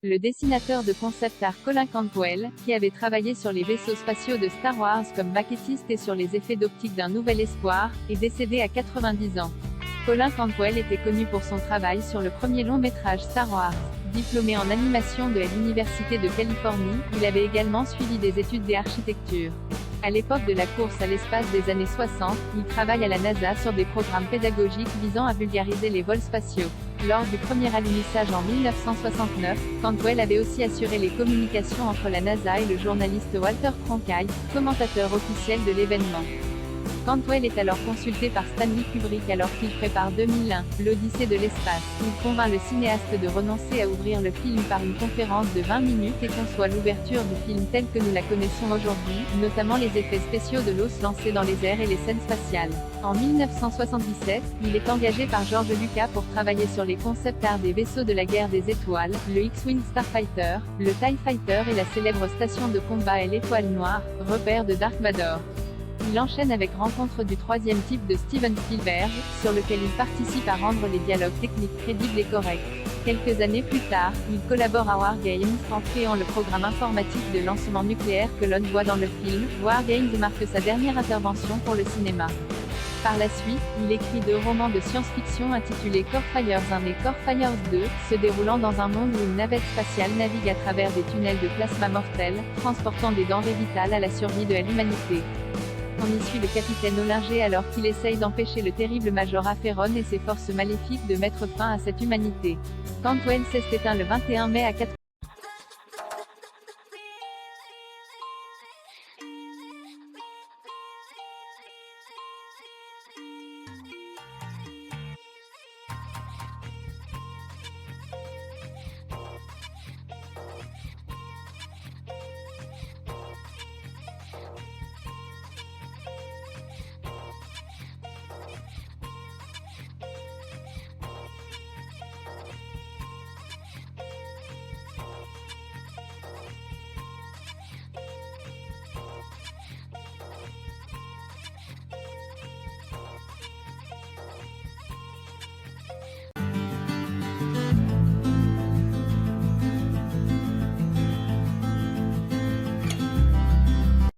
Le dessinateur de concept art Colin Cantwell, qui avait travaillé sur les vaisseaux spatiaux de Star Wars comme maquettiste et sur les effets d'optique d'un Nouvel Espoir, est décédé à 90 ans. Colin Cantwell était connu pour son travail sur le premier long métrage Star Wars. Diplômé en animation de l'Université de Californie, il avait également suivi des études d'architecture. À l'époque de la course à l'espace des années 60, il travaille à la NASA sur des programmes pédagogiques visant à vulgariser les vols spatiaux. Lors du premier alunissage en 1969, Cantwell avait aussi assuré les communications entre la NASA et le journaliste Walter Cronkite, commentateur officiel de l'événement. Cantwell est alors consulté par Stanley Kubrick alors qu'il prépare 2001, l'Odyssée de l'espace. Il convainc le cinéaste de renoncer à ouvrir le film par une conférence de 20 minutes et conçoit l'ouverture du film telle que nous la connaissons aujourd'hui, notamment les effets spéciaux de l'os lancé dans les airs et les scènes spatiales. En 1977, il est engagé par George Lucas pour travailler sur les concept art des vaisseaux de la guerre des étoiles, le X-Wing Starfighter, le TIE Fighter et la célèbre station de combat et l'Étoile Noire, repère de Dark Vador. Il enchaîne avec Rencontre du troisième type de Steven Spielberg, sur lequel il participe à rendre les dialogues techniques crédibles et corrects. Quelques années plus tard, il collabore à War Games en créant le programme informatique de lancement nucléaire que l'on voit dans le film. War Games marque sa dernière intervention pour le cinéma. Par la suite, il écrit 2 romans de science-fiction intitulés Core Fires 1 et Core Fires 2, se déroulant dans un monde où une navette spatiale navigue à travers des tunnels de plasma mortel, transportant des denrées vitales à la survie de l'humanité. On y suit le capitaine Ollinger alors qu'il essaye d'empêcher le terrible Major Aferon et ses forces maléfiques de mettre fin à cette humanité. Cantwell s'est éteint le 21 mai à 4